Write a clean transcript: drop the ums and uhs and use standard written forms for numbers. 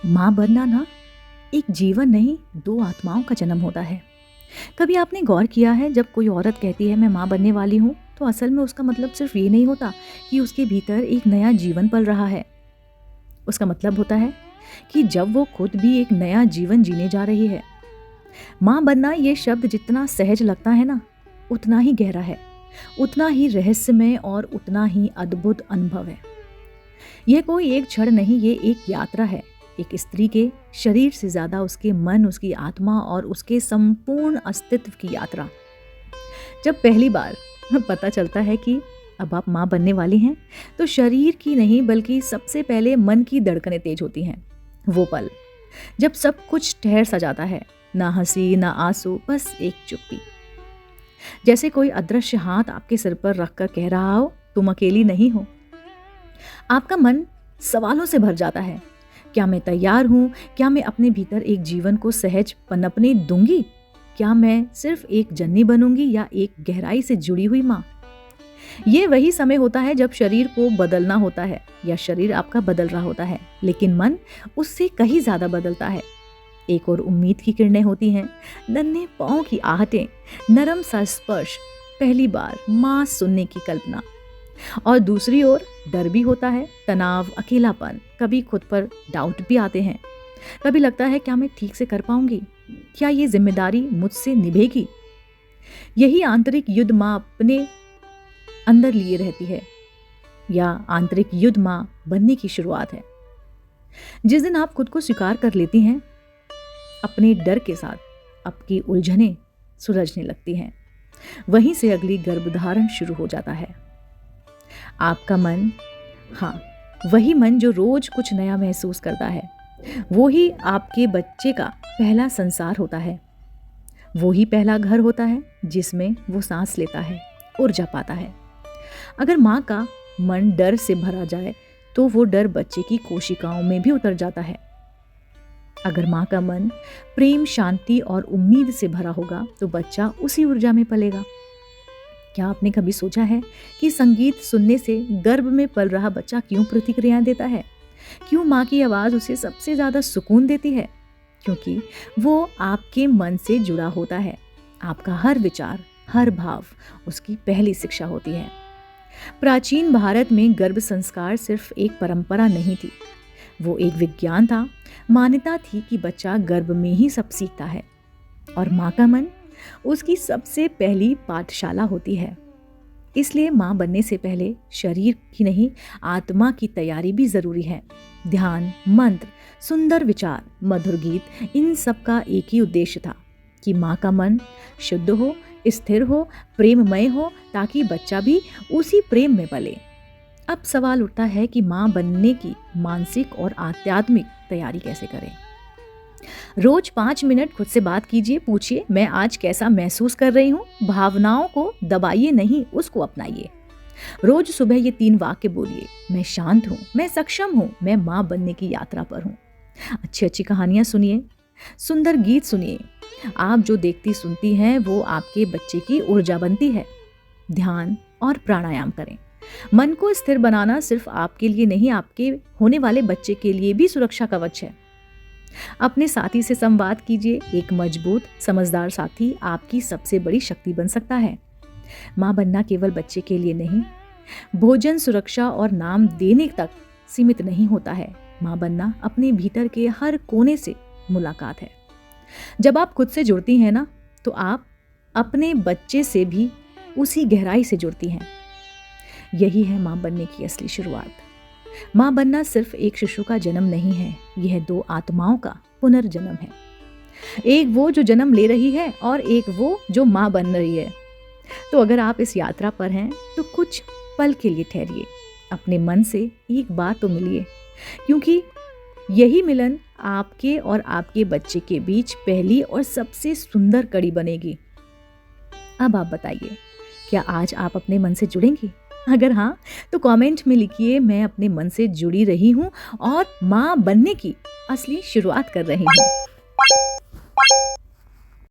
माँ बनना ना एक जीवन नहीं, दो आत्माओं का जन्म होता है। कभी आपने गौर किया है, जब कोई औरत कहती है मैं माँ बनने वाली हूँ, तो असल में उसका मतलब सिर्फ ये नहीं होता कि उसके भीतर एक नया जीवन पल रहा है। उसका मतलब होता है कि जब वो खुद भी एक नया जीवन जीने जा रही है। माँ बनना ये शब्द जितना सहज लगता है ना, उतना ही गहरा है, उतना ही रहस्यमय और उतना ही अद्भुत अनुभव है। यह कोई एक क्षण नहीं, ये एक यात्रा है। एक स्त्री के शरीर से ज्यादा उसके मन, उसकी आत्मा और उसके संपूर्ण अस्तित्व की यात्रा। जब पहली बार पता चलता है कि अब आप माँ बनने वाली हैं, तो शरीर की नहीं बल्कि सबसे पहले मन की धड़कनें तेज होती हैं। वो पल जब सब कुछ ठहर सा जाता है, ना हंसी ना आंसू, बस एक चुप्पी। जैसे कोई अदृश्य हाथ आपके सिर पर रखकर कह रहा हो, तुम अकेली नहीं हो। आपका मन सवालों से भर जाता है। क्या मैं तैयार हूँ? क्या मैं अपने भीतर एक जीवन को सहज पनपने दूंगी? क्या मैं सिर्फ एक जननी बनूंगी या एक गहराई से जुड़ी हुई माँ? ये वही समय होता है जब शरीर को बदलना होता है, या शरीर आपका बदल रहा होता है, लेकिन मन उससे कहीं ज्यादा बदलता है। एक और उम्मीद की किरणें होती हैं, नन्हे पाँव की आहटें, नरम सा स्पर्श, पहली बार माँ सुनने की कल्पना। और दूसरी ओर डर भी होता है, तनाव, अकेलापन, कभी खुद पर डाउट भी आते हैं। कभी लगता है क्या मैं ठीक से कर पाऊंगी? क्या ये जिम्मेदारी मुझसे निभेगी? यही आंतरिक युद्ध माँ अपने अंदर लिए रहती है, या आंतरिक युद्ध माँ बनने की शुरुआत है। जिस दिन आप खुद को स्वीकार कर लेती हैं, अपने डर के साथ आपकी उलझनें सुलझने लगती हैं। वहीं से अगली गर्भधारण शुरू हो जाता है। आपका मन, हाँ, वही मन जो रोज कुछ नया महसूस करता है, वो ही आपके बच्चे का पहला संसार होता है। वो ही पहला घर होता है जिसमें वो सांस लेता है, ऊर्जा पाता है। अगर माँ का मन डर से भरा जाए, तो वो डर बच्चे की कोशिकाओं में भी उतर जाता है। अगर माँ का मन प्रेम, शांति और उम्मीद से भरा होगा, तो बच्चा उसी ऊर्जा में पलेगा। क्या आपने कभी सोचा है कि संगीत सुनने से गर्भ में पल रहा बच्चा क्यों प्रतिक्रियाएं देता है? क्यों माँ की आवाज उसे सबसे ज्यादा सुकून देती है? क्योंकि वो आपके मन से जुड़ा होता है। आपका हर विचार, हर भाव उसकी पहली शिक्षा होती है। प्राचीन भारत में गर्भ संस्कार सिर्फ एक परंपरा नहीं थी, वो एक विज्ञान था। मान्यता थी कि बच्चा गर्भ में ही सब सीखता है, और माँ का मन उसकी सबसे पहली पाठशाला होती है। इसलिए माँ बनने से पहले शरीर की नहीं, आत्मा की तैयारी भी जरूरी है। ध्यान, मंत्र, सुंदर विचार, मधुर गीत, इन सब का एक ही उद्देश्य था कि माँ का मन शुद्ध हो, स्थिर हो, प्रेममय हो, ताकि बच्चा भी उसी प्रेम में पले। अब सवाल उठता है कि माँ बनने की मानसिक और आध्यात्मिक तैयारी कैसे करें। रोज 5 मिनट खुद से बात कीजिए, पूछिए मैं आज कैसा महसूस कर रही हूँ। भावनाओं को दबाइए नहीं, उसको अपनाइए। रोज सुबह ये 3 वाक्य बोलिए, मैं शांत हूँ, मैं सक्षम हूँ, मैं माँ बनने की यात्रा पर हूँ। अच्छी अच्छी कहानियां सुनिए, सुंदर गीत सुनिए। आप जो देखती सुनती हैं, वो आपके बच्चे की ऊर्जा बनती है। ध्यान और प्राणायाम करें। मन को स्थिर बनाना सिर्फ आपके लिए नहीं, आपके होने वाले बच्चे के लिए भी सुरक्षा कवच है। अपने साथी से संवाद कीजिए। एक मजबूत, समझदार साथी आपकी सबसे बड़ी शक्ति बन सकता है। माँ बनना केवल बच्चे के लिए नहीं, भोजन, सुरक्षा और नाम देने तक सीमित नहीं होता है। माँ बनना अपने भीतर के हर कोने से मुलाकात है। जब आप खुद से जुड़ती हैं ना, तो आप अपने बच्चे से भी उसी गहराई से जुड़ती हैं। यही है माँ बनने की असली शुरुआत। माँ बनना सिर्फ एक शिशु का जन्म नहीं है, यह 2 आत्माओं का पुनर्जन्म है। एक वो जो जन्म ले रही है, और एक वो जो माँ बन रही है। तो अगर आप इस यात्रा पर हैं, तो कुछ पल के लिए ठहरिए, अपने मन से एक बार तो मिलिए, क्योंकि यही मिलन आपके और आपके बच्चे के बीच पहली और सबसे सुंदर कड़ी बनेगी। अब आप बताइए, क्या आज आप अपने मन से जुड़ेंगी? अगर हाँ, तो कमेंट में लिखिए, मैं अपने मन से जुड़ी रही हूँ और माँ बनने की असली शुरुआत कर रही हूँ।